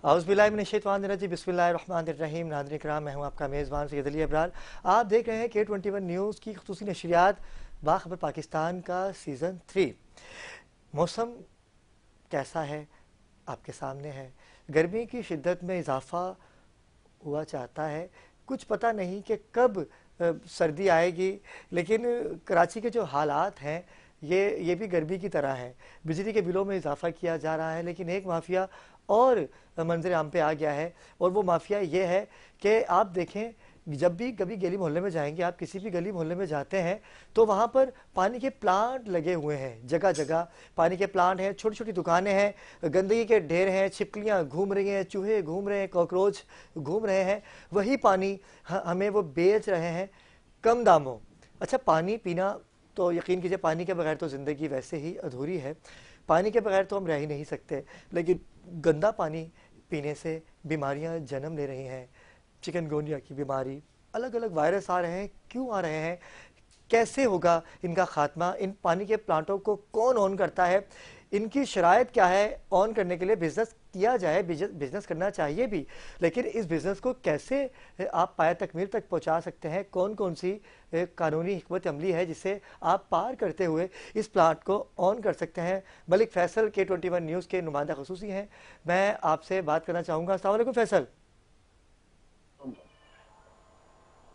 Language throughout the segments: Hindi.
औज़ुबिल्लाहिमिनश्शैतानिर्रजीम बिस्मिल्लाहिर्रहमानिर्रहीम। नाज़रीन किराम, मैं हूँ आपका मेज़बान सैयद अली अबरार। आप देख रहे हैं K21 न्यूज़ की ख़ुसूसी नशरियात बाख़बर पाकिस्तान का सीज़न 3। मौसम कैसा है आपके सामने है। गर्मी की शिद्दत में इजाफ़ा हुआ चाहता है। कुछ पता नहीं कि कब सर्दी आएगी, लेकिन कराची के जो हालात हैं ये भी गर्मी की तरह है। बिजली के बिलों में इजाफा किया जा रहा है, लेकिन एक माफिया और मंजर आम पे आ गया है, और वो माफिया ये है कि आप देखें, जब भी कभी गली मोहल्ले में जाएंगे, आप किसी भी गली मोहल्ले में जाते हैं तो वहाँ पर पानी के प्लांट लगे हुए हैं। जगह जगह पानी के प्लांट हैं, छोटी छोटी दुकानें हैं, गंदगी के ढेर हैं, छिपकलियाँ घूम रही हैं, चूहे घूम रहे हैं, कॉकरोच घूम रहे हैं। वही पानी हमें वो बेच रहे हैं कम दामों। अच्छा, पानी पीना तो यकीन कीजिए, पानी के बगैर तो ज़िंदगी वैसे ही अधूरी है। पानी के बगैर तो हम रह ही नहीं सकते, लेकिन गंदा पानी पीने से बीमारियां जन्म ले रही हैं। चिकनगुनिया की बीमारी, अलग अलग वायरस आ रहे हैं। क्यों आ रहे हैं, कैसे होगा इनका खात्मा, इन पानी के प्लांटों को कौन ऑन करता है, इनकी शराइत क्या है ऑन करने के लिए। बिजनेस किया जाए, बिजनेस करना चाहिए भी, लेकिन इस बिजनेस को कैसे आप पाया तकमील तक पहुंचा सकते हैं, कौन कौन सी कानूनी हिकमत अमली है जिसे आप पार करते हुए इस प्लांट को ऑन कर सकते हैं। मलिक फैसल K21 न्यूज़ के नुमाइंदा ख़ुसूसी हैं, मैं आपसे बात करना चाहूँगा। अस्सलाम वालेकुम फैसल।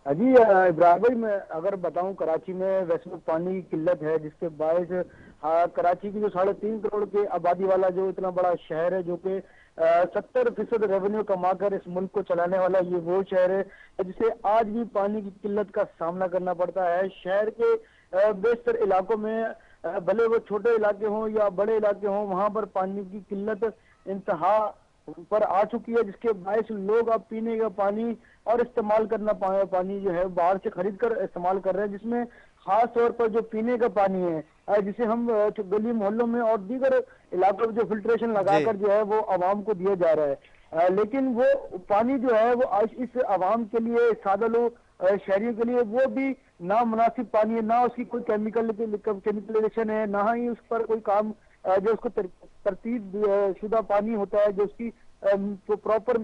जी इब्राहिम भाई, मैं अगर बताऊं, कराची में वैसे तो पानी की किल्लत है, जिसके बायस कराची की जो 3.5 करोड़ के आबादी वाला जो इतना बड़ा शहर है, जो कि 70% रेवेन्यू कमाकर इस मुल्क को चलाने वाला ये वो शहर है जिसे आज भी पानी की किल्लत का सामना करना पड़ता है। शहर के बेशतर इलाकों में, भले वो छोटे इलाके हों या बड़े इलाके हों, वहां पर पानी की किल्लत इंतहा पर आ चुकी है, जिसके बायस लोग अब पीने का पानी और इस्तेमाल करना पानी जो है बाहर से खरीद कर इस्तेमाल कर रहे हैं, जिसमें खास तौर पर जो पीने का पानी है जिसे हम गली मोहल्लों में और दीगर इलाकों में जो फिल्ट्रेशन लगाकर जो है वो आवाम को दिया जा रहा है। लेकिन वो पानी जो है वो आज इस आवाम के लिए, सादा लोग शहरियों के लिए वो भी ना मुनासिब पानी है, ना उसकी कोई केमिकलाइजेशन है, ना ही उस पर कोई काम जो उसको तरतीब शुदा पानी होता है, जो उसकी जो प्रॉपर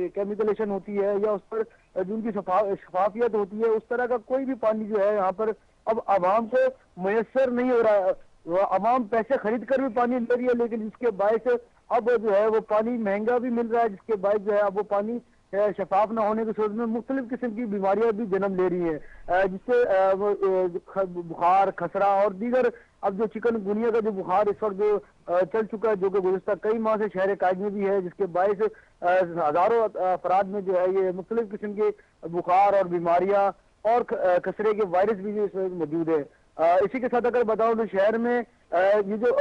केमिकलेशन होती है या उस पर जो उनकी शफाफियत होती है, उस तरह का कोई भी पानी जो है यहाँ पर अब आवाम को मुयसर नहीं हो रहा है। आवाम पैसे खरीद कर भी पानी ले रही है, लेकिन जिसके बायस अब जो है वो पानी महंगा भी मिल रहा है, जिसके बायस जो है अब वो पानी शफाफ ना होने की सूरत में मुख्तलिफ किस्म की बीमारियां भी जन्म ले रही हैं, जिससे बुखार, खसरा और दीगर, अब जो चिकनगुनिया का जो बुखार इस वक्त जो चल चुका है, जो कि गुज़िश्ता कई माह से शहर कायद में भी है, जिसके बायस हजारों अफराद में जो है ये मुख्तलिफ किस्म के बुखार और बीमारियां और खसरे के वायरस भी इस वक्त मौजूद है। इसी के साथ अगर बताऊं तो शहर में ये जो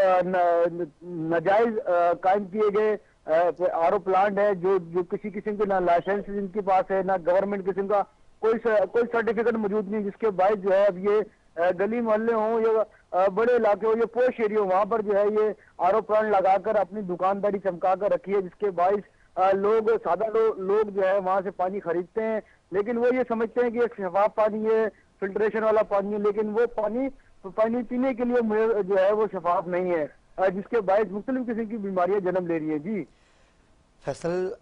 नाजायज कायम किए गए आरओ प्लांट है, जो किसी किस्म के ना लाइसेंस जिनके पास है, ना गवर्नमेंट किस्म का कोई सर्टिफिकेट मौजूद नहीं, जिसके बायस जो है अब ये गली मोहल्ले हों या बड़े इलाके हो या पोश एरिया, वहां पर जो है ये आरओ प्लांट लगाकर अपनी दुकानदारी चमका कर रखी है, जिसके बायस लोग, सादा लोग जो है वहां से पानी खरीदते हैं, लेकिन वो ये समझते हैं कि एक शफाफ पानी है, फिल्ट्रेशन वाला पानी है, लेकिन वो पानी पीने के लिए जो है वो शफाफ नहीं है, जिसके बायस मुख्तलिफ किस्म की बीमारियां जन्म ले रही है। जी फैसल,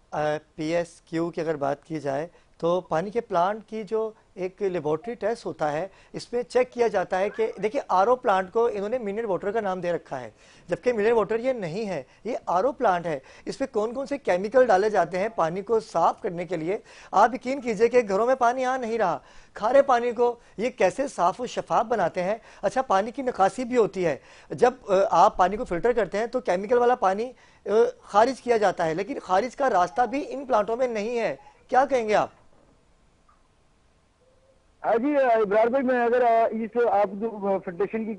PSQ की अगर बात की जाए तो पानी के प्लांट की जो एक लेबॉर्ट्री टेस्ट होता है, इसमें चेक किया जाता है कि देखिए, आरओ प्लांट को इन्होंने मिनरल वाटर का नाम दे रखा है, जबकि मिनरल वाटर ये नहीं है, ये आरओ प्लांट है। इसमें कौन कौन से केमिकल डाले जाते हैं पानी को साफ करने के लिए। आप यकीन कीजिए कि घरों में पानी आ नहीं रहा, खारे पानी को ये कैसे साफ और शफाफ बनाते हैं। अच्छा, पानी की निकासी भी होती है, जब आप पानी को फिल्टर करते हैं तो केमिकल वाला पानी खारिज किया जाता है, लेकिन खारिज का रास्ता भी इन प्लांटों में नहीं है। क्या कहेंगे आप? जी इब्रार भाई, मैं अगर इस आप जो फिल्ट्रेशन की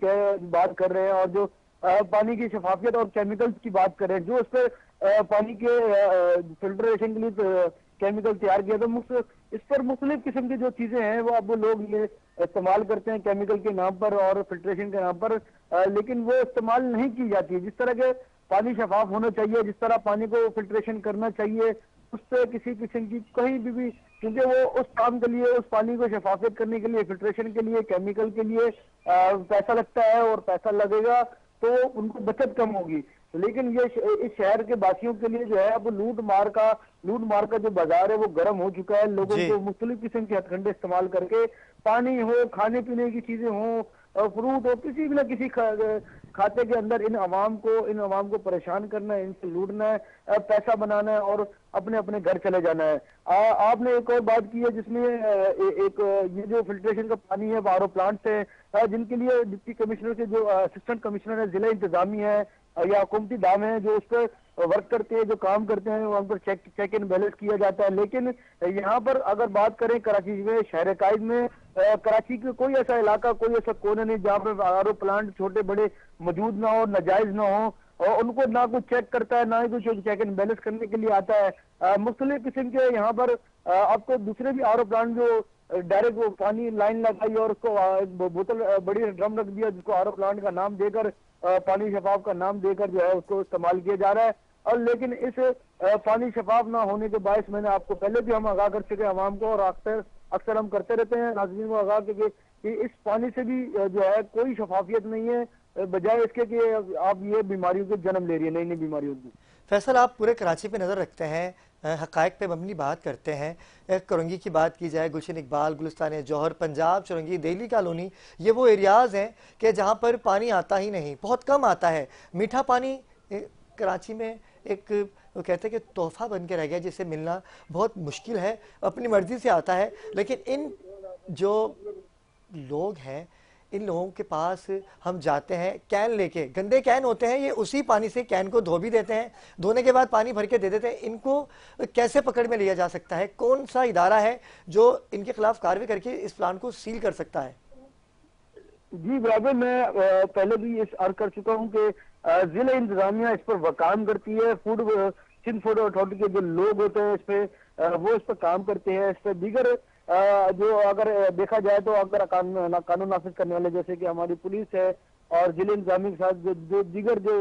बात कर रहे हैं और जो पानी की शफाफियत और केमिकल्स की बात कर रहे हैं, जो उस पर पानी के फिल्ट्रेशन के लिए केमिकल तैयार किया, तो इस पर मुख्तलिफ किस्म की जो चीजें हैं वो अब लोग ये इस्तेमाल करते हैं केमिकल के नाम पर और फिल्ट्रेशन के नाम पर, लेकिन वो इस्तेमाल नहीं की जाती है। जिस तरह के पानी शफाफ होना चाहिए, जिस तरह पानी को फिल्ट्रेशन करना चाहिए, उससे किसी किस्म की कहीं भी, क्योंकि वो उस काम के लिए, उस पानी को शफाफियत करने के लिए, फिल्ट्रेशन के लिए, केमिकल के लिए पैसा लगता है और पैसा लगेगा, तो उनको बचत कम होगी। लेकिन ये इस शहर के वासियों के लिए जो है अब लूट मार का जो बाजार है वो गर्म हो चुका है। लोगों जी। को मुख्तलिफ किस्म के हथकंडे इस्तेमाल करके पानी हो, खाने पीने की चीजें हो, फ्रूट हो, किसी भी ना किसी खाते के अंदर इन अवाम को परेशान करना है, इनसे लूटना है, पैसा बनाना है और अपने अपने घर चले जाना है। आपने एक और बात की है जिसमें ये जो फिल्ट्रेशन का पानी है आरओ प्लांट से, जिनके लिए डिप्टी कमिश्नर के जो असिस्टेंट कमिश्नर है, जिला इंतजामी है या हुकूमती दाम है जो उस पर वर्क करते हैं, जो काम करते हैं, वहां पर चेक इन बैलेंस किया जाता है। लेकिन यहाँ पर अगर बात करें कराची में, शहर कायद में, कराची के कोई ऐसा इलाका, कोई ऐसा कोना नहीं जहाँ पर आरओ प्लांट छोटे बड़े मौजूद ना हो, नाजायज ना हो, और उनको ना कुछ चेक करता है, ना ही कुछ चेक इन बैलेंस करने के लिए आता है। मुख्तलिफ किस्म के यहाँ पर आपको दूसरे भी आरओ प्लांट जो डायरेक्ट वो पानी लाइन लगाई और उसको एक बोतल बड़ी ड्रम रख दिया जिसको आरओ प्लांट का नाम देकर, पानी शफाफ का नाम देकर जो है उसको इस्तेमाल किया जा रहा है। और लेकिन इस पानी शफाफ ना होने के बायस मैंने आपको पहले भी हम आगाह कर चुके आवाम को, और अक्सर हम करते रहते हैं नाज़रीन को आगाह कि इस पानी से भी जो है कोई शफाफियत नहीं है, बजाय इसके कि आप ये बीमारियों के जन्म ले रही है, नई नई बीमारियों की। फैसल, आप पूरे कराची पे नज़र रखते हैं, हक़ाइक़ पे मबनी बात करते हैं। करंगी की बात की जाए, गुलशन इकबाल, गुलिस्तान जौहर, पंजाब चुरंगी, दिल्ली कॉलोनी, ये वो एरियाज़ हैं कि जहाँ पर पानी आता ही नहीं, बहुत कम आता है। मीठा पानी कराची में एक वो कहते हैं कि तोहफा बन के रह गया, जिसे मिलना बहुत मुश्किल है, अपनी मर्ज़ी से आता है। लेकिन इन जो लोग हैं, इन लोगों के पास हम जाते हैं कैन लेके, गंदे कैन होते हैं, ये उसी पानी से कैन को धो भी देते हैं, धोने के बाद पानी भर के दे देते हैं। इनको कैसे पकड़ में लिया जा सकता है? कौन सा इदारा है जो इनके खिलाफ कार्रवाई करके इस प्लांट को सील कर सकता है? जी बराबर, मैं पहले भी इस अर्ज कर चुका हूँ कि जिला इंतजामिया इस पर काम करती है। सिंध फूड अथॉरिटी के जो लोग होते हैं इस पे वो इस पर काम करते हैं। इस पर दीगर जो अगर देखा जाए तो अगर कानून नाफिज करने वाले जैसे कि हमारी पुलिस है और जिले इंतजामी के साथ जो दीगर जो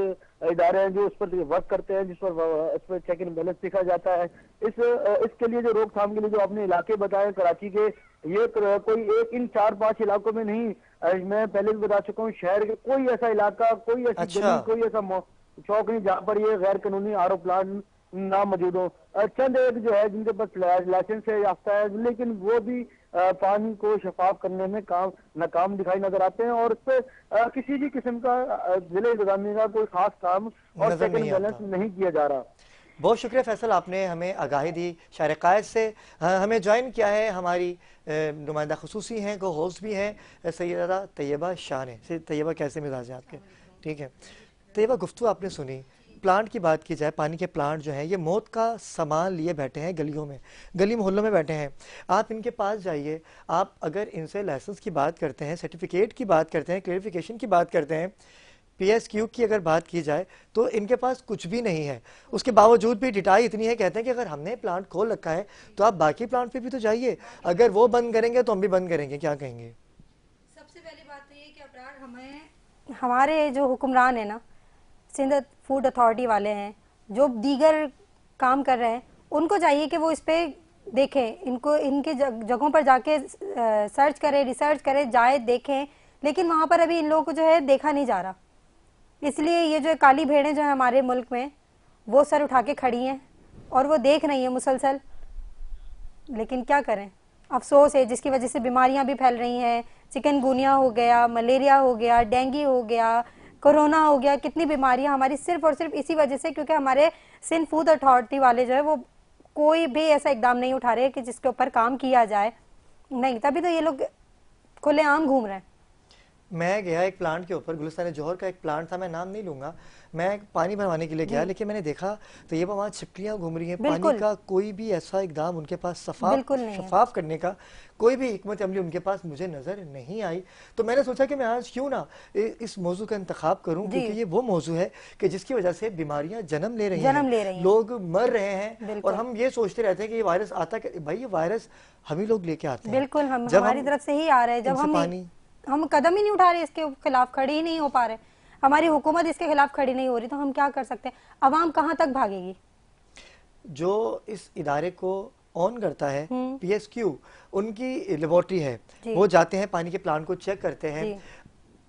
इदारे हैं जो उस पर वर्क करते हैं, जिस पर इस पर चेक इन बैलेंस देखा जाता है, इसके लिए जो रोकथाम के लिए जो आपने इलाके बताए कराची के, ये कोई एक इन 4-5 इलाकों में नहीं, मैं पहले भी बता चुका हूँ, शहर के कोई ऐसा इलाका, कोई ऐसी गली, कोई ऐसा चौक नहीं जहाँ पर ये गैर कानूनी आरओ प्लांट ना मौजूद हो। चंद एक जो है जिनके पास लाइसेंस है याफ्ता है, लेकिन वो भी पानी को शफाफ करने में नाकाम दिखाई नजर आते हैं, और इस पर किसी भी किस्म का जिले इंतजामिया का कोई खास काम और चेक एंड बैलेंस नहीं किया जा रहा। बहुत शुक्रिया फैसल, आपने हमें आगाही दी। शहर कायद से हमें ज्वाइन किया है हमारी नुमाइंदा खुसूसी हैं, को होस्ट भी हैं, सैयदा तैयबा शाह ने। तैयबा, कैसे मिजाज हैं आपके? ठीक है तैयबा, गुफ्तगू आपने सुनी। प्लांट की बात की जाए, पानी के प्लांट जो हैं ये मौत का सामान लिए बैठे हैं, गलियों में, गली मोहल्लों में बैठे हैं। आप इनके पास जाइए, आप अगर इनसे लाइसेंस की बात करते हैं, सर्टिफिकेट की बात करते हैं, क्लेरिफिकेशन की बात करते हैं, PSQ की अगर बात की जाए तो इनके पास कुछ भी नहीं है। उसके बावजूद भी डिटाई इतनी है, कहते हैं कि अगर हमने प्लांट खोल रखा है तो आप बाकी प्लांट पे भी तो जाइए, अगर वो बंद करेंगे तो हम भी बंद करेंगे। क्या कहेंगे? सबसे पहली बात तो ये कि अबरार, हमारे जो हुक्मरान है ना, सिंध फूड अथॉरिटी वाले हैं, जो दीगर काम कर रहे हैं, उनको चाहिए कि वो इस पे देखें, इनको इनके जगहों पर जाके सर्च करें, रिसर्च करें, जाए देखें। लेकिन वहाँ पर अभी इन लोगों को जो है देखा नहीं जा रहा। इसलिए ये जो काली भेड़ें जो है हमारे मुल्क में, वो सर उठा के खड़ी हैं और वो देख रही हैं मुसलसल। लेकिन क्या करें, अफसोस है, जिसकी वजह से बीमारियां भी फैल रही हैं। चिकनगुनिया हो गया, मलेरिया हो गया, डेंगू हो गया, कोरोना हो गया, कितनी बीमारियां हमारी सिर्फ और सिर्फ इसी वजह से, क्योंकि हमारे सिंध फूड अथॉरिटी वाले जो है वो कोई भी ऐसा इकदाम नहीं उठा रहे कि जिसके ऊपर काम किया जाए। नहीं, तभी तो ये लोग खुलेआम घूम रहे हैं। मैं गया एक प्लांट के ऊपर, गुलिस्तान जौहर का एक प्लांट था, मैं नाम नहीं लूंगा, मैं पानी भरवाने के लिए गया, लेकिन मैंने देखा तो ये वहाँ छिपकलियाँ घूम रही हैं। पानी का कोई भी ऐसा इकदाम उनके पास शफाफ करने का कोई भी हिकमत अमली उनके पास मुझे नजर नहीं आई। तो मैंने सोचा कि मैं आज क्यों ना इस मौजू का इंतखाब करूं, क्योंकि ये वो मौजू है कि जिसकी वजह से बीमारियां जन्म ले रही हैं, लोग मर रहे हैं, और हम ये सोचते रहते हैं कि ये वायरस आता है। भाई, ये वायरस हम ही लोग लेके आते हैं, बिल्कुल हमारी तरफ से ही आ रहा है। जब हम कदम ही नहीं उठा रहे, इसके खिलाफ खड़ी ही नहीं हो पा रहे, हमारी हुकूमत इसके खिलाफ खड़ी नहीं हो रही, तो हम क्या कर सकते हैं? अवाम कहाँ तक भागेगी? जो इस इदारे को ऑन करता है PSQ, उनकी लेबोरेटरी है, वो जाते हैं पानी के प्लांट को चेक करते हैं,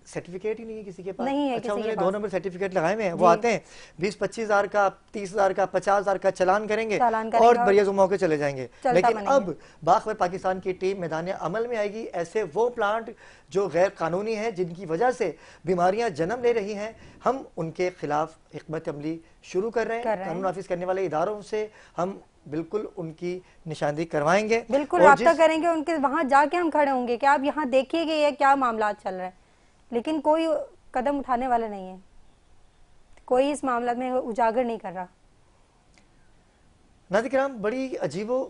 सर्टिफिकेट ही नहीं है किसी के पास। नहीं है अच्छा, किसी के उन्होंने 2 नंबर सर्टिफिकेट लगाए हुए हैं, वो जी। आते हैं 20-25 हज़ार का, 30 हज़ार का, 50 हज़ार का चालान करेंगे चालान और करेंगे बढ़िया मौके चले जाएंगे। चलता लेकिन बनेंगे। अब बाखबर पाकिस्तान की टीम मैदान अमल में आएगी। ऐसे वो प्लांट जो गैर कानूनी है, जिनकी वजह से बीमारियां जन्म ले रही हैं, हम उनके खिलाफ हिकमत अमली शुरू कर रहे हैं। कानून नाफिज करने वाले इदारों से हम बिल्कुल उनकी निशानदेही करवाएंगे, बिल्कुल और राब्ता करेंगे उनके, वहां जाके हम खड़े होंगे कि आप यहाँ देखिए कि ये क्या मामला चल रहा है, लेकिन कोई कदम उठाने वाला नहीं है, कोई इस मामला में उजागर नहीं कर रहा। नाज़रीन किराम, बड़ी अजीबो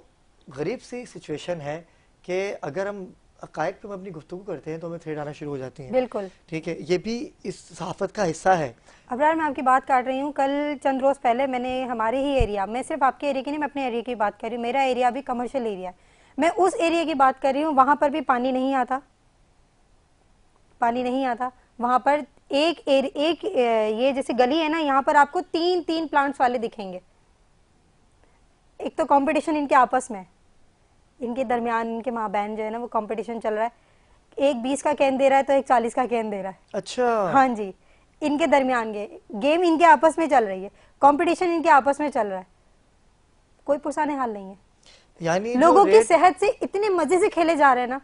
गरीब सी सिचुएशन है कि अगर हम हक़ाइक़ पे अपनी गुफ्तगू करते हैं तो हमें थ्रेड आना शुरू हो जाती हैं। बिल्कुल ठीक है, ये भी इस सहाफ़त का हिस्सा है। अबरार, मैं आपकी बात काट रही हूँ। कल चंद रोज़ पहले मैंने हमारे ही एरिया, मैं सिर्फ आपके एरिया की नहीं, मैं अपने एरिया की बात कर रही हूँ, मेरा एरिया भी कमर्शियल एरिया है, मैं उस एरिया की बात कर रही हूँ, वहाँ पर भी पानी नहीं आता, पानी नहीं आता। वहाँ पर एक ये जैसे गली है ना, यहाँ पर आपको 3 प्लांट्स वाले दिखेंगे। एक तो कंपटीशन इनके आपस में, इनके दरमियान, इनके माबैन जो है ना, वो कंपटीशन चल रहा है। एक 20 का कैन दे रहा है तो एक 40 का कैन दे रहा है। अच्छा, हाँ जी, इनके दरमियान गेम इनके आपस में चल रही है, कंपटीशन इनके आपस में चल रहा है, कोई पुरसाने हाल नहीं है। यानी लोगों की सेहत से इतने मजे से खेले जा रहे हैं ना,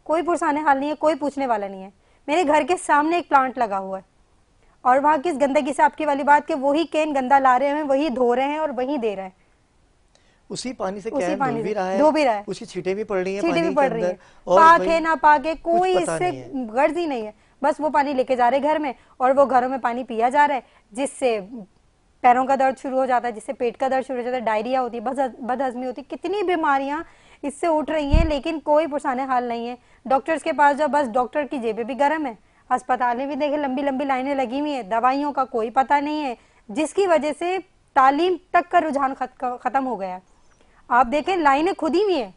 कोई पुरसाने हाल नहीं है, कोई पूछने वाला नहीं है। मेरे घर के सामने एक प्लांट लगा हुआ है और वहां किस गंदगी से, आपकी वाली बात के वही कैन गंदा ला रहे हैं, वही धो रहे हैं और वही दे रहे हैं। उसी पानी से उसी कैन पानी धो भी से रहा है, धो भी रहा है, उसकी छींटें भी पड़ रही हैं, छींटें पानी भी के पड़ रही अंदर, है, और पाक भाई है ना पाक है, कोई पता इससे नहीं है। गर्ज ही नहीं है। बस वो पानी लेके जा रहे घर में और वो घरों में पानी पिया जा रहा है, जिससे पैरों का दर्द शुरू हो जाता है, जिससे पेट का दर्द शुरू हो जाता है, डायरिया होती है, बदहजमी होती है, कितनी बीमारियां इससे उठ रही हैं, लेकिन कोई पुरसाने हाल नहीं है। डॉक्टर्स के पास जाओ, बस डॉक्टर की जेबें भी गर्म है, अस्पतालें भी देखे लंबी लंबी लाइनें लगी हुई है, दवाइयों का कोई पता नहीं है, जिसकी वजह से तालीम तक का रुझान खत्म हो गया। आप देखें लाइनें खुदी हुई हैं,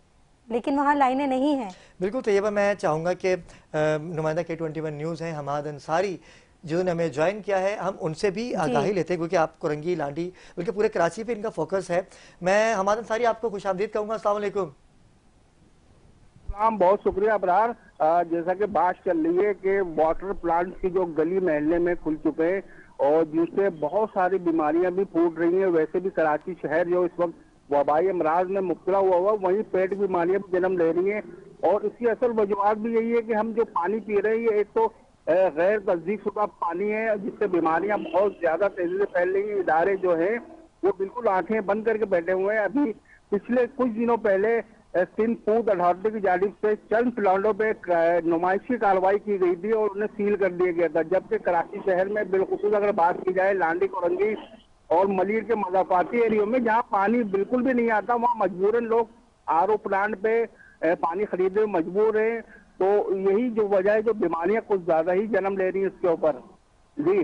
लेकिन वहाँ लाइनें नहीं हैं। बिल्कुल तैयबा, मैं चाहूँगा कि नुमाइंदा K21 न्यूज़ हैं हमाद अंसारी, जिन्होंने हमें ज्वाइन किया है, हम उनसे भी आगाही लेते हैं, क्योंकि आप कुरंगी, लांडी, बल्कि पूरे कराची पे इनका फोकस है। मैं हमाद अंसारी आपको खुशामदीद कहूँगा। अस्सलाम वालेकुम। बहुत शुक्रिया अबरार। जैसा कि बात चल रही है कि वाटर प्लांट की जो गली महल्ले में खुल चुके हैं और जिससे बहुत सारी बीमारियां भी फूट रही हैं, वैसे भी कराची शहर जो इस वक्त वबाई अमराज में मुब्तला हुआ वहीं पेट बीमारियां भी जन्म ले रही हैं। और इसकी असल वजूहत भी यही है कि हम जो पानी पी रहे हैं, ये एक तो गैर तस्दीक शुदा पानी है, जिससे बीमारियां बहुत ज्यादा तेजी से फैल रही हैं। इदारे जो हैं वो बिल्कुल आंखें बंद करके बैठे हुए हैं। अभी पिछले कुछ दिनों पहले सिंध फूड अथॉरिटी की जानिब से चंद प्लांटों पे नुमाइशी कार्रवाई की गई थी और उन्हें सील कर दिया गया था, जबकि कराची शहर में बिलखुसूस अगर बात की जाए लांडी, कुरंगी और मलिर के मज़ाफाती एरियो में जहां पानी बिल्कुल भी नहीं आता, वहां मजबूरन लोग आरओ प्लांट पे पानी खरीदने में मजबूर है। तो यही जो वजह है, जो बीमारियां कुछ ज्यादा ही जन्म ले रही है इसके ऊपर। जी,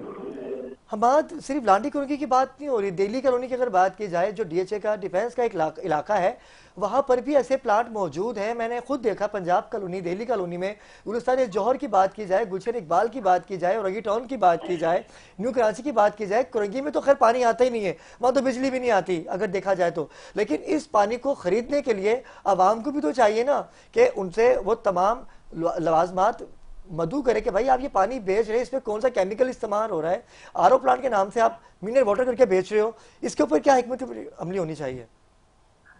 हमाद, सिर्फ लांडी कुरंगी की बात नहीं हो रही, दिल्ली कॉलोनी की अगर बात की जाए, जो DHA का डिफेंस का एक इलाका है, वहाँ पर भी ऐसे प्लांट मौजूद हैं। मैंने खुद देखा पंजाब कॉलोनी, दिल्ली कॉलोनी में, गुलिस्तान जौहर की बात की जाए, गुलशन इकबाल की बात की जाए, औरंगी टाउन की बात की जाए, न्यू कराची की बात की जाए, कुरंगी में तो खैर पानी आता ही नहीं है, वहाँ तो बिजली भी नहीं आती अगर देखा जाए तो। लेकिन इस पानी को खरीदने के लिए आवाम को भी तो चाहिए ना कि उनसे वो तमाम लवाजमात मदू करे कि भाई आप ये पानी बेच रहे हैं, इसमें कौन सा केमिकल इस्तेमाल हो रहा है, आरओ प्लांट के नाम से आप मिनरल वाटर करके बेच रहे हो, इसके ऊपर क्या हिकमत अमली होनी चाहिए?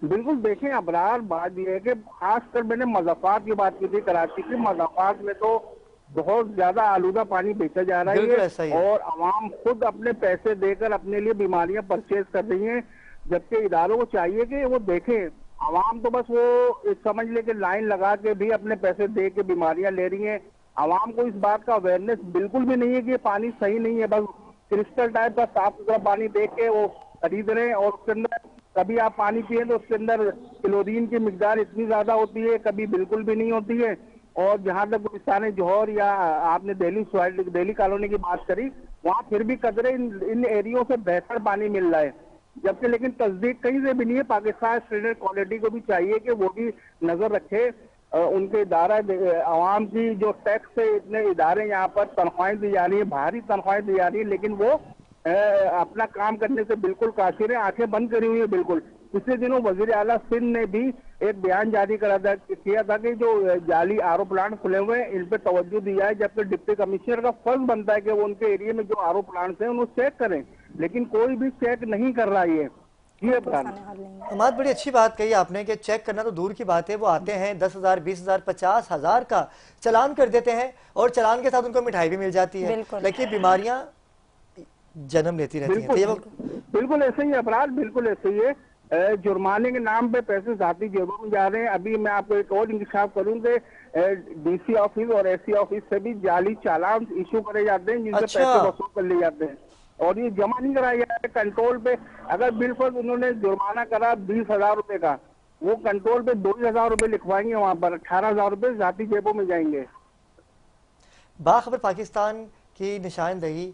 बिल्कुल देखें अबरार, बात यह है कि खासकर मैंने मज़ाफात की बात की थी, कराची की मज़ाफात में तो बहुत ज्यादा आलूदा पानी बेचा जा रहा है और आवाम खुद अपने पैसे देकर अपने लिए बीमारियां परचेज कर रही हैं, जबकि इदारों को चाहिए कि वो देखें। आवाम तो बस वो समझ ले कि लाइन लगा के भी अपने पैसे दे के बीमारियां ले रही हैं। आवाम को इस बात का अवेयरनेस बिल्कुल भी नहीं है कि ये पानी सही नहीं है, बस क्रिस्टल टाइप का साफ सुथरा पानी देख के वो खरीद रहे हैं और उसके अंदर कभी आप पानी पिए तो उसके अंदर क्लोरीन की मिकदार इतनी ज्यादा होती है, कभी बिल्कुल भी नहीं होती है। और जहां तक गुलिस्तान जौहर या आपने दिल्ली कॉलोनी की बात करी, वहां फिर भी कदरे इन एरियो से बेहतर पानी मिल रहा है, जबकि लेकिन तस्दीक कहीं से भी नहीं है। पाकिस्तान स्टैंडर्ड क्वालिटी को भी चाहिए कि वो भी नजर रखे, उनके इदारा आवाम की जो टैक्स से इतने इदारे यहाँ पर तनख्वाहें दी जा रही है, भारी तनख्वाहें दी जा रही है, लेकिन वो अपना काम करने से बिल्कुल कासिर है, आंखें बंद करी हुई है बिल्कुल। पिछले दिनों वजीर आला सिंध ने भी एक बयान जारी किया था कि जो जाली आरओ प्लांट खुले हुए हैं इन पे तवज्जो दी जाए, जबकि डिप्टी कमिश्नर का फर्ज बनता है कि वो उनके एरिया में जो आरओ प्लांट्स हैं उनको चेक करें, लेकिन कोई भी चेक नहीं कर रहा है। ये हमाद, बड़ी अच्छी बात कही आपने कि चेक करना तो दूर की बात है, वो आते हैं 10,000, 20,000, 50,000 का चालान कर देते हैं और चालान के साथ उनको मिठाई भी मिल जाती है, लेकिन बीमारियां जन्म लेती रहती हैं। बिल्कुल ऐसे ही अपराध, बिल्कुल ऐसे ही है। जुर्माने के नाम पे पैसे जाती जेबों में जा रहे हैं। अभी मैं आपको एक और इंकशाफ करूं कि डीसी ऑफिस और एससी ऑफिस से भी जाली चालान इशू करे जाते हैं जिनसे पैसे वसूल कर लिए जाते हैं और ये जमा नहीं कराया जाता है कंट्रोल पे। अगर बिलफर्ज उन्होंने जुर्माना करा 20,000 रुपए का, वो कंट्रोल पे 2,000 रुपए लिखवाएंगे, वहां पर 18,000 रुपए जाती जेबों में जाएंगे। बाखबर पाकिस्तान की निशानदही,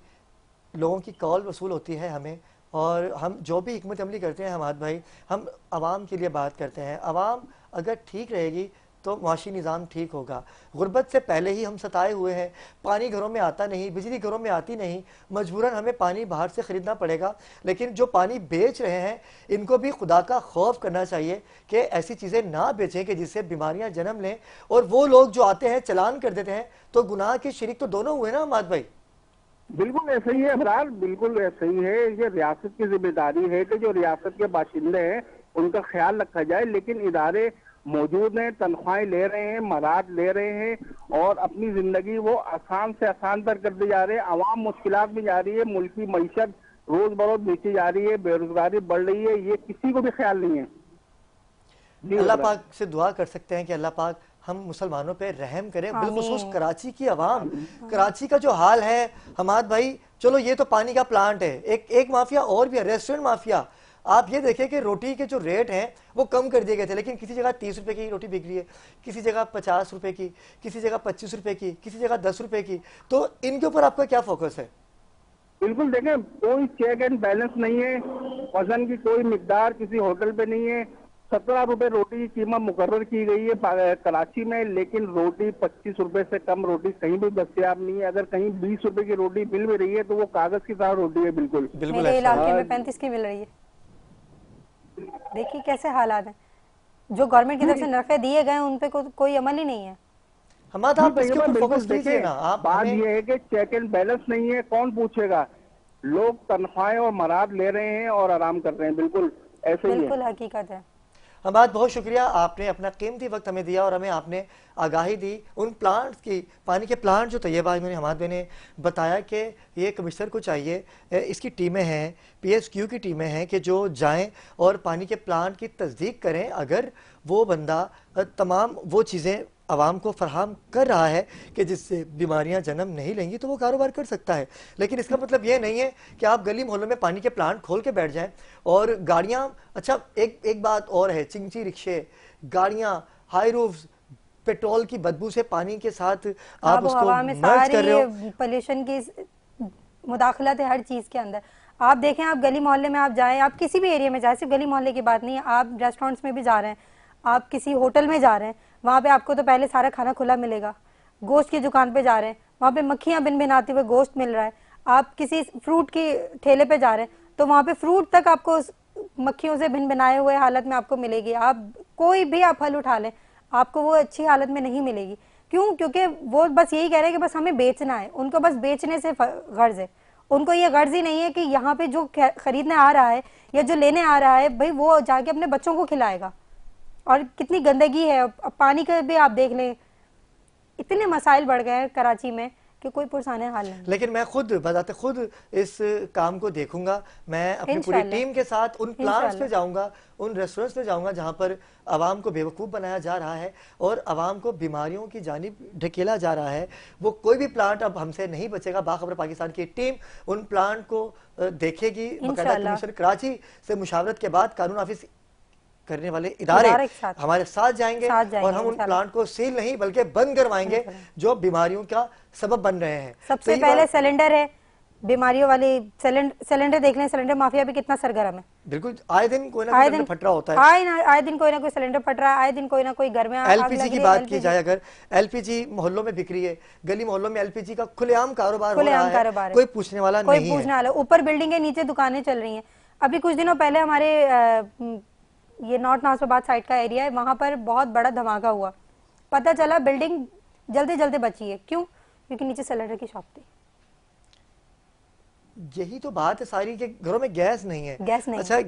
लोगों की कॉल वसूल होती है हमें, और हम जो भी हिकमत अमली करते हैं हमाद भाई, हम आवाम के लिए बात करते हैं। आवाम अगर ठीक रहेगी तो माशी निज़ाम ठीक होगा। गुर्बत से पहले ही हम सताए हुए हैं, पानी घरों में आता नहीं, बिजली घरों में आती नहीं, मजबूरन हमें पानी बाहर से ख़रीदना पड़ेगा। लेकिन जो पानी बेच रहे हैं इनको भी खुदा का खौफ करना चाहिए कि ऐसी चीज़ें ना बेचें कि जिससे बीमारियां जन्म लें। और वो लोग जो आते हैं चालान कर देते हैं, तो गुनाह के शरीक तो दोनों हुए ना हमाद भाई। बिल्कुल ऐसे ही है अबरार, बिल्कुल ऐसे ही है। ये रियासत की जिम्मेदारी है कि जो रियासत के बाशिंदे हैं उनका ख्याल रखा जाए, लेकिन इदारे मौजूद हैं, तनख्वाहें ले रहे हैं, मराद ले रहे हैं और अपनी जिंदगी वो आसान से आसान तर करते जा रहे हैं। आवाम मुश्किलात में जा रही है, मुल्की मईशत रोज बरोज नीचे जा रही है, बेरोजगारी बढ़ रही है, ये किसी को भी ख्याल नहीं है। अल्लाह पाक से दुआ कर सकते हैं कि अल्लाह पाक हम मुसलमानों पे रहम करें, बिलखुसूस कराची की आवाम। कराची का जो हाल है हमाद भाई, चलो ये तो पानी का प्लांट है, एक माफिया और भी है, रेस्टोरेंट माफिया। आप ये देखें कि रोटी के जो रेट हैं वो कम कर दिए गए थे, लेकिन किसी जगह 30 रुपए की रोटी बिक रही है, किसी जगह 50 रुपए की, किसी जगह 25 रुपए की, किसी जगह 10 रुपए की। तो इनके ऊपर आपका क्या फोकस है? बिल्कुल देखें, कोई चेक एंड बैलेंस नहीं है, वजन की कोई मिकदार किसी होटल पे नहीं है। 17 रुपए रोटी की कीमत मुकर्रर की गई है कराची में, लेकिन रोटी 25 रुपए से कम रोटी कहीं भी दस्तयाब नहीं है। अगर कहीं 20 रुपए की रोटी मिल भी रही है तो वो कागज की तरह रोटी है। बिल्कुल मेरे इलाके में 35 की मिल रही है। देखिए कैसे हालात हैं, जो गवर्नमेंट की तरफ से नरखे दिए गए उन पे कोई अमल ही नहीं है। हमारा आप इसके ऊपर फोकस कीजिए ना। आप बात ये है कि चेक एंड बैलेंस नहीं है, कौन पूछेगा? लोग तनख्वाहें और मराद ले रहे हैं और आराम कर रहे हैं। बिल्कुल ऐसे ही है, बिल्कुल हकीकत है। हमाद, बहुत शुक्रिया, आपने अपना कीमती वक्त हमें दिया और हमें आपने आगाही दी उन प्लांट्स की, पानी के प्लांट जो तैयबा मैंने हमाद ने बताया कि ये कमिश्नर को चाहिए, इसकी टीमें हैं, PSQ की टीमें हैं कि जो जाएं और पानी के प्लांट की तस्दीक करें। अगर वो बंदा तमाम वो चीज़ें आवाम को फराहम कर रहा है कि जिससे बीमारियां जन्म नहीं लेंगी, तो वो कारोबार कर सकता है। लेकिन इसका मतलब ये नहीं है कि आप गली मोहल्लों में पानी के प्लांट खोल के बैठ जाएं और गाड़ियां, अच्छा एक बात और है, चिंची रिक्शे, गाड़ियां, हाई रूफ्स, पेट्रोल की बदबू से पानी के साथ आप उसको मर्ज कर रहे हो। पोल्यूशन की मुदाखलत है हर चीज के अंदर। आप देखें, आप गली मोहल्ले में आप जाएं, आप किसी भी एरिया में जाए, सिर्फ गली मोहल्ले की बात नहीं है, आप रेस्टोरेंट्स में भी जा रहे हैं, आप किसी होटल में जा रहे हैं, वहाँ पे आपको तो पहले सारा खाना खुला मिलेगा। गोश्त की दुकान पे जा रहे हैं, वहाँ पे मक्खियाँ बिन बिनाते हुए गोश्त मिल रहा है। आप किसी फ्रूट की ठेले पे जा रहे हैं तो वहाँ पे फ्रूट तक आपको मक्खियों से भिन बनाए हुए हालत में आपको मिलेगी। आप कोई भी आप फल उठा लें, आपको वो अच्छी हालत में नहीं मिलेगी। क्यों? क्योंकि वो बस यही कह रहे हैं कि बस हमें बेचना है, उनको बस बेचने से गर्ज है। उनको ये गर्ज ही नहीं है कि यहाँ पे जो खरीदने आ रहा है या जो लेने आ रहा है भाई वो जाके अपने बच्चों को खिलाएगा। और कितनी गंदगी है, पानी का भी आप देख लें, इतने मसाइल बढ़ गए हैं कराची में कि कोई पुरसाने हाल नहीं। लेकिन मैं खुद बताते खुद इस काम को देखूंगा, मैं अपनी पूरी टीम के साथ उन प्लांट्स पे जाऊंगा, उन रेस्टोरेंट्स पे जाऊंगा जहां पर आवाम को बेवकूफ़ बनाया जा रहा है और आवाम को बीमारियों की जानिब ढकेला जा रहा है। वो कोई भी प्लांट अब हमसे नहीं बचेगा। बाखबर पाकिस्तान की टीम उन प्लांट को देखेगी। बाकायदा कमिश्नर कराची से मुशावरत के बाद कानून नाफिज करने वाले इदारे हमारे साथ जाएंगे और हम उन प्लांट को सील नहीं बल्कि बंद करवाएंगे जो बीमारियों का सबब बन रहे हैं। सबसे पहले सिलेंडर है, बीमारियों वाली सिलेंडर देख लें, सिलेंडर माफिया भी कितना सरगर्म है। बिल्कुल, आए दिन कोई ना कोई फट रहा होता है, आए दिन कोई ना कोई सिलेंडर फट रहा है, आए दिन कोई ना कोई घर में LPG की बात की जाए, अगर LPG मोहल्लों में बिक रही है, गली मोहल्लों में LPG का खुलेआम कारोबार हो रहा है, कोई पूछने वाला नहीं है। ऊपर बिल्डिंग के नीचे दुकानें चल रही हैं। अभी कुछ दिनों पहले हमारे ये नॉर्थ नासिराबाद साइड का एरिया है, वहां पर बहुत बड़ा धमाका हुआ। पता चला बिल्डिंग जल्दी जल्दी बची है। क्यों? क्योंकि नीचे सिलेंडर की शॉप थी। यही तो बात है सारी कि घरों में गैस नहीं है। गैस नहीं। अच्छा,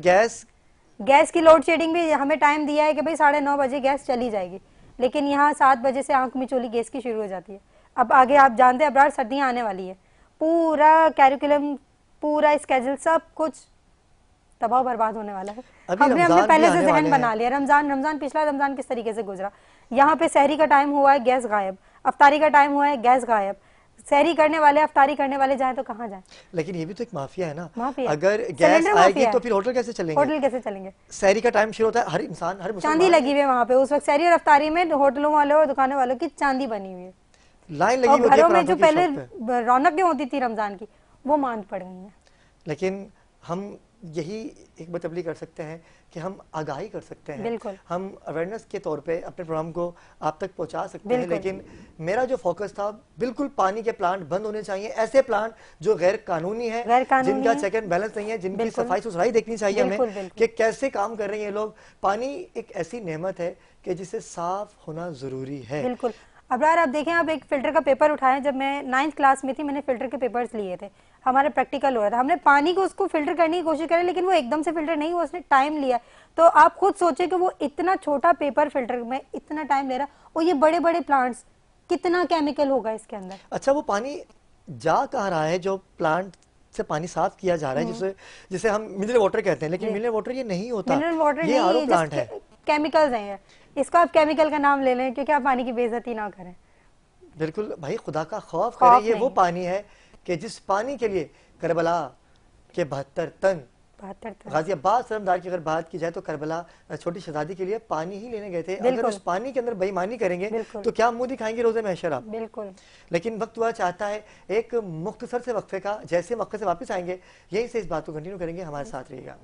गैस की लोड शेडिंग भी हमें टाइम दिया है कि भाई 9:30 बजे गैस चली जाएगी, लेकिन यहाँ 7 बजे से आंख मिचोली गैस की शुरू हो जाती है। अब आगे आप जानते हैं अब्रार, सर्दियाँ आने वाली है, पूरा कैरिकुलम, पूरा स्केड्यूल, सब कुछ तबाह बर्बाद होने वाला है। हमने पहले से जहन बना लिया। रमजान पिछला रमजान किस तरीके से गुजरा, यहाँ पे सहरी का टाइम हुआ है, गैस गायब, अफ्तारी का टाइम हुआ है, गैस गायब। सहरी करने वाले, अफ्तारी करने वाले जाएं तो कहाँ जाएं? लेकिन ये भी तो एक माफिया है ना। माफिया। अगर गैस आएगी तो फिर होटल कैसे चलेंगे? होटल कैसे चलेंगे? सहरी का टाइम शुरू होता है, हर इंसान, हर चांदी लगी हुई है वहाँ पे उस वक्त। सहरी और अफ्तारी में होटलों वालों और दुकानों वालों की चांदी बनी हुई है, लाइन लगी हुई है। घरों में जो पहले रौनकें होती थी रमजान की, वो मांद पड़ गई है। लेकिन हम यही एक बतबली कर सकते हैं कि हम आगाही कर सकते हैं, बिल्कुल। हम अवेयरनेस के तौर पे अपने प्रोग्राम को आप तक पहुंचा सकते हैं। लेकिन मेरा जो फोकस था, बिल्कुल पानी के प्लांट बंद होने चाहिए, ऐसे प्लांट जो गैर कानूनी है, जिनका चेक एंड बैलेंस नहीं है, जिनकी सफाई सुथराई देखनी चाहिए हमें कि कैसे काम कर रहे हैं ये लोग। पानी एक ऐसी नेमत है कि जिसे साफ होना जरूरी है। बिल्कुल। अब्रार, आप देखें, आप एक फिल्टर का पेपर उठाएं। जब मैं 9th क्लास में थी, मैंने फिल्टर के पेपर्स लिए थे, हमारे प्रैक्टिकल हो रहा था, हमने पानी को उसको फिल्टर करने की कोशिश करी, लेकिन वो एकदम से फिल्टर नहीं हुआ, उसने टाइम लिया। तो आप खुद सोचे कि वो इतना छोटा पेपर फिल्टर में इतना टाइम ले रहा, और ये बड़े बड़े प्लांट्स, कितना केमिकल होगा इसके अंदर। अच्छा, वो पानी जा कहाँ रहा है जो प्लांट से पानी साफ किया जा रहा है, जिसे हम मिनरल वाटर कहते हैं, लेकिन मिनरल वाटर ये नहीं होता। मिनरल वाटर ये आरओ प्लांट है, केमिकल्स हैं। इसको आप केमिकल का नाम ले लें, क्योंकि आप पानी की बेइज्जती ना करें। बिल्कुल भाई, खुदा का खौफ करें। ये वो पानी है कि जिस पानी के लिए करबला के 72 तन गाजियाबाद सरमदार की अगर बात की जाए तो करबला छोटी शहजादी के लिए पानी ही लेने गए थे। अगर उस पानी के अंदर बेईमानी करेंगे तो क्या मुंह दिखाएंगे रोजे महशर आप? बिल्कुल। लेकिन वक्त हुआ चाहता है एक मुख्तसर से वक्फे का। जैसे वक्फे से वापस आएंगे, यहीं से इस बात को कंटिन्यू करेंगे। हमारे साथ रहिएगा।